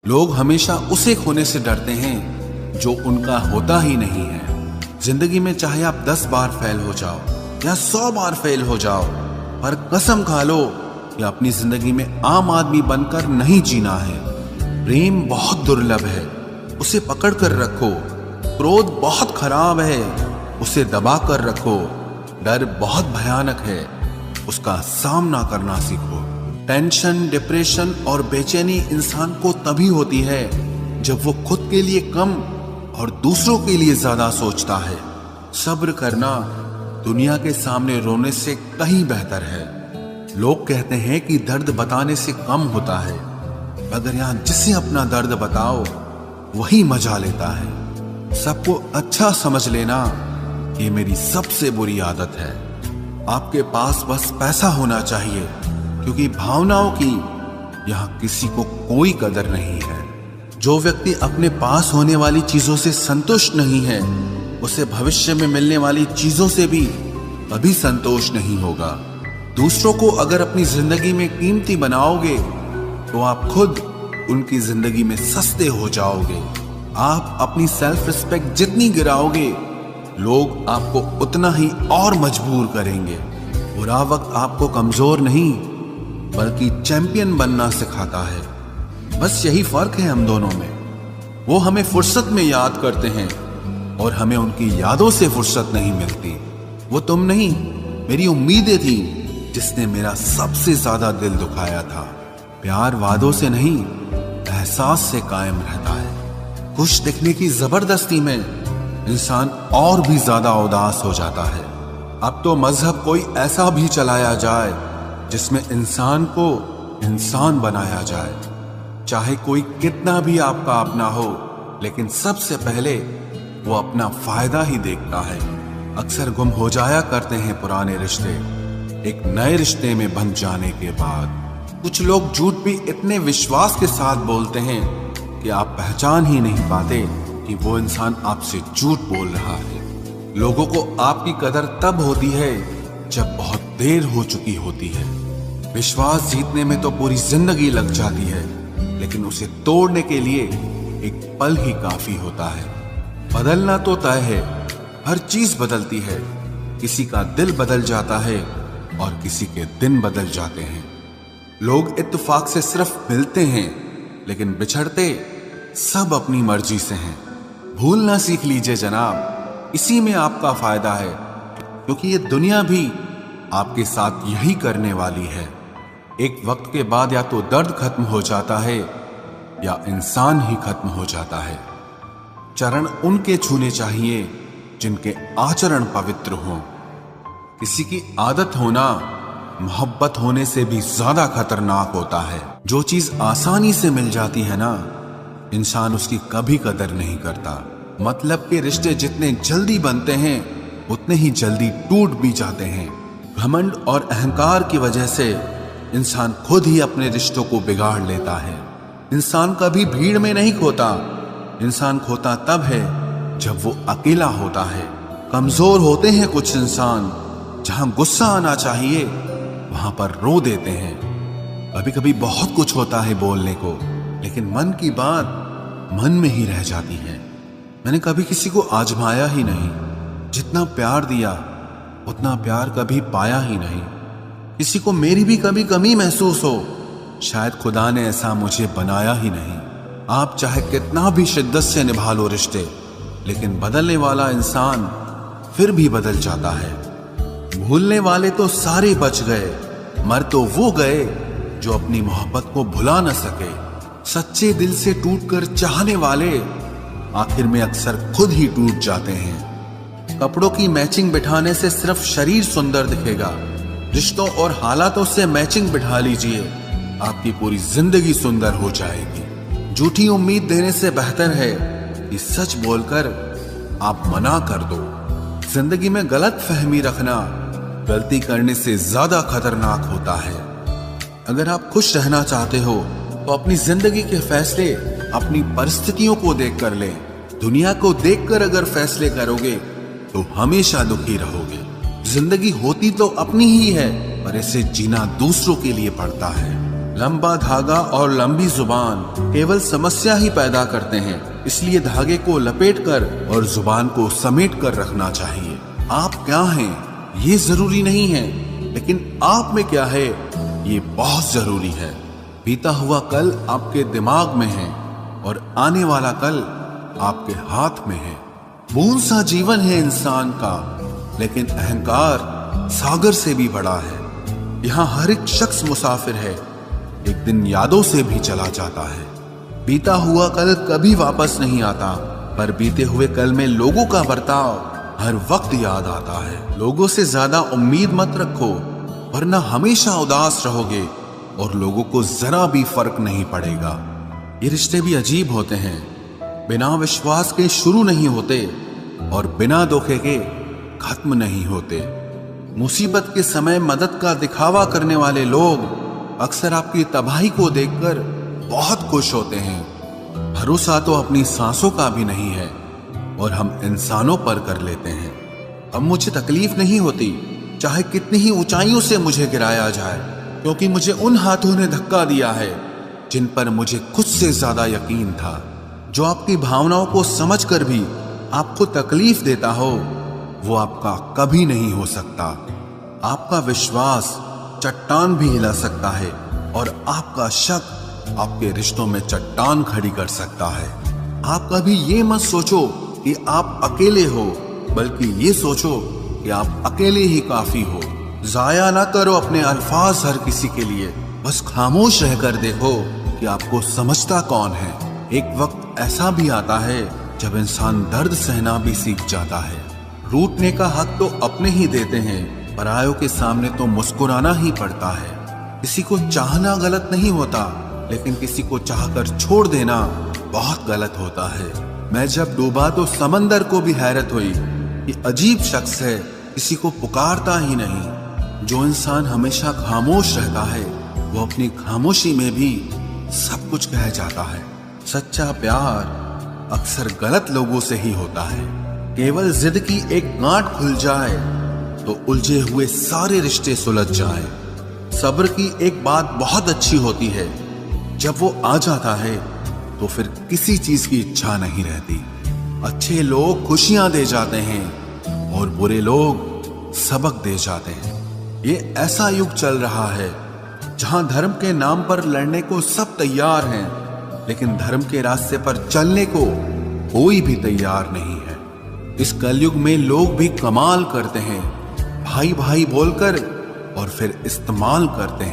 लोग हमेशा उसे खोने से डरते हैं जो उनका होता ही नहीं है। जिंदगी में चाहे आप 10 बार फेल हो जाओ या 100 बार फेल हो जाओ, पर कसम खा लो कि अपनी जिंदगी में आम आदमी बनकर नहीं जीना है। प्रेम बहुत दुर्लभ है, उसे पकड़ कर रखो। क्रोध बहुत खराब है, उसे दबा कर रखो। डर बहुत भयानक है, उसका सामना करना सीखो। टेंशन, डिप्रेशन और बेचैनी इंसान को तभी होती है जब वो खुद के लिए कम और दूसरों के लिए ज्यादा सोचता है। सब्र करना दुनिया के सामने रोने से कहीं बेहतर है। लोग कहते हैं कि दर्द बताने से कम होता है, मगर यहां जिसे अपना दर्द बताओ वही मजा लेता है। सबको अच्छा समझ लेना ये मेरी सबसे बुरी आदत है। आपके पास बस पैसा होना चाहिए, क्योंकि भावनाओं की यहां किसी को कोई कदर नहीं है। जो व्यक्ति अपने पास होने वाली चीजों से संतुष्ट नहीं है, उसे भविष्य में मिलने वाली चीजों से भी कभी संतोष नहीं होगा। दूसरों को अगर अपनी जिंदगी में कीमती बनाओगे तो आप खुद उनकी जिंदगी में सस्ते हो जाओगे। आप अपनी सेल्फ रिस्पेक्ट जितनी गिराओगे, लोग आपको उतना ही और मजबूर करेंगे। बुरा वक्त आपको कमजोर नहीं बल्कि चैंपियन बनना सिखाता है। बस यही फर्क है हम दोनों में। वो हमें फुर्सत में याद करते हैं और हमें उनकी यादों से फुर्सत नहीं मिलती। वो तुम नहीं, मेरी उम्मीदें थी जिसने मेरा सबसे ज्यादा दिल दुखाया था। प्यार वादों से नहीं, एहसास से कायम रहता है। खुश दिखने की जबरदस्ती में इंसान और भी ज्यादा उदास हो जाता है। अब तो मजहब कोई ऐसा भी चलाया जाए जिसमें इंसान को इंसान बनाया जाए। चाहे कोई कितना भी आपका अपना हो, लेकिन सबसे पहले वो अपना फायदा ही देखता है। अक्सर गुम हो जाया करते हैं पुराने रिश्ते एक नए रिश्ते में बन जाने के बाद। कुछ लोग झूठ भी इतने विश्वास के साथ बोलते हैं कि आप पहचान ही नहीं पाते कि वो इंसान आपसे झूठ बोल रहा है। लोगों को आपकी कदर तब होती है जब बहुत देर हो चुकी होती है। विश्वास जीतने में तो पूरी जिंदगी लग जाती है, लेकिन उसे तोड़ने के लिए एक पल ही काफी होता है। बदलना तो तय है, हर चीज बदलती है। किसी का दिल बदल जाता है और किसी के दिन बदल जाते हैं। लोग इत्तेफाक से सिर्फ मिलते हैं, लेकिन बिछड़ते सब अपनी मर्जी से हैं। भूलना सीख लीजिए जनाब, इसी में आपका फायदा है, क्योंकि ये दुनिया भी आपके साथ यही करने वाली है। एक वक्त के बाद या तो दर्द खत्म हो जाता है या इंसान ही खत्म हो जाता है। चरण उनके छूने चाहिए जिनके आचरण पवित्र हों। किसी की आदत होना मोहब्बत होने से भी ज्यादा खतरनाक होता है। जो चीज आसानी से मिल जाती है ना, इंसान उसकी कभी कदर नहीं करता। मतलब के रिश्ते जितने जल्दी बनते हैं उतने ही जल्दी टूट भी जाते हैं। घमंड और अहंकार की वजह से इंसान खुद ही अपने रिश्तों को बिगाड़ लेता है। इंसान कभी भीड़ में नहीं खोता, इंसान खोता तब है जब वो अकेला होता है। कमजोर होते हैं कुछ इंसान, जहां गुस्सा आना चाहिए वहां पर रो देते हैं। कभी कभी बहुत कुछ होता है बोलने को, लेकिन मन की बात मन में ही रह जाती है। मैंने कभी किसी को आजमाया ही नहीं। जितना प्यार दिया उतना प्यार कभी पाया ही नहीं। किसी को मेरी भी कभी कमी महसूस हो, शायद खुदा ने ऐसा मुझे बनाया ही नहीं। आप चाहे कितना भी शिद्दत से निभा लो रिश्ते, लेकिन बदलने वाला इंसान फिर भी बदल जाता है। भूलने वाले तो सारे बच गए, मर तो वो गए जो अपनी मोहब्बत को भुला न सके। सच्चे दिल से टूटकर चाहने वाले आखिर में अक्सर खुद ही टूट जाते हैं। कपड़ों की मैचिंग बिठाने से सिर्फ शरीर सुंदर दिखेगा। रिश्तों और हालातों से मैचिंग बिठा लीजिए, आपकी पूरी जिंदगी सुंदर हो जाएगी। झूठी उम्मीद देने से बेहतर है कि सच बोलकर आप मना कर दो। जिंदगी में गलत फहमी रखना गलती करने से ज्यादा खतरनाक होता है। अगर आप खुश रहना चाहते हो तो अपनी जिंदगी के फैसले अपनी परिस्थितियों को देखकर लें। दुनिया को देखकर अगर फैसले करोगे तो हमेशा दुखी रहोगे। जिंदगी होती तो अपनी ही है, पर इसे जीना दूसरों के लिए पड़ता है। लंबा धागा और लंबी जुबान केवल समस्या ही पैदा करते हैं, इसलिए धागे को लपेटकर और जुबान को समेट कर रखना चाहिए। आप क्या हैं ये जरूरी नहीं है, लेकिन आप में क्या है ये बहुत जरूरी है। बीता हुआ कल आपके दिमाग में है और आने वाला कल आपके हाथ में है। बूंद सा जीवन है इंसान का, लेकिन अहंकार सागर से भी बड़ा है। यहाँ हर एक शख्स मुसाफिर है, एक दिन यादों से भी चला जाता है। बीता हुआ कल कभी वापस नहीं आता, पर बीते हुए कल में लोगों का बर्ताव हर वक्त याद आता है। लोगों से ज्यादा उम्मीद मत रखो, वरना हमेशा उदास रहोगे और लोगों को जरा भी फर्क नहीं पड़ेगा। ये रिश्ते भी अजीब होते हैं, बिना विश्वास के शुरू नहीं होते और बिना धोखे के खत्म नहीं होते। मुसीबत के समय मदद का दिखावा करने वाले लोग अक्सर आपकी तबाही को देखकर बहुत खुश होते हैं। भरोसा तो अपनी सांसों का भी नहीं है और हम इंसानों पर कर लेते हैं। अब मुझे तकलीफ नहीं होती, चाहे कितनी ही ऊंचाइयों से मुझे गिराया जाए, क्योंकि मुझे उन हाथों ने धक्का दिया है जिन पर मुझे खुद से ज्यादा यकीन था। जो आपकी भावनाओं को समझकर भी आपको तकलीफ देता हो, वो आपका कभी नहीं हो सकता। आपका विश्वास चट्टान भी हिला सकता है और आपका शक आपके रिश्तों में चट्टान खड़ी कर सकता है। आप कभी ये मत सोचो कि आप अकेले हो, बल्कि ये सोचो कि आप अकेले ही काफी हो। जाया ना करो अपने अल्फाज हर किसी के लिए, बस खामोश रहकर देखो कि आपको समझता कौन है। एक वक्त ऐसा भी आता है जब इंसान दर्द सहना भी सीख जाता है। रूठने का हक तो अपने ही देते हैं, परायों के सामने तो मुस्कुराना ही पड़ता है। किसी को चाहना गलत नहीं होता, लेकिन किसी को चाहकर छोड़ देना बहुत गलत होता है। मैं जब डूबा तो समंदर को भी हैरत हुई कि अजीब शख्स है, किसी को पुकारता ही नहीं। जो इंसान हमेशा खामोश रहता है, वो अपनी खामोशी में भी सब कुछ कह जाता है। सच्चा प्यार अक्सर गलत लोगों से ही होता है। केवल जिद की एक गांठ खुल जाए तो उलझे हुए सारे रिश्ते सुलझ जाए। सब्र की एक बात बहुत अच्छी होती है, जब वो आ जाता है तो फिर किसी चीज की इच्छा नहीं रहती। अच्छे लोग खुशियां दे जाते हैं और बुरे लोग सबक दे जाते हैं। ये ऐसा युग चल रहा है जहां धर्म के नाम पर लड़ने को सब तैयार हैं, लेकिन धर्म के रास्ते पर चलने को कोई भी तैयार नहीं है। इस कलयुग में लोग भी कमाल करते हैं, भाई भाई बोलकर और फिर इस्तेमाल करते हैं।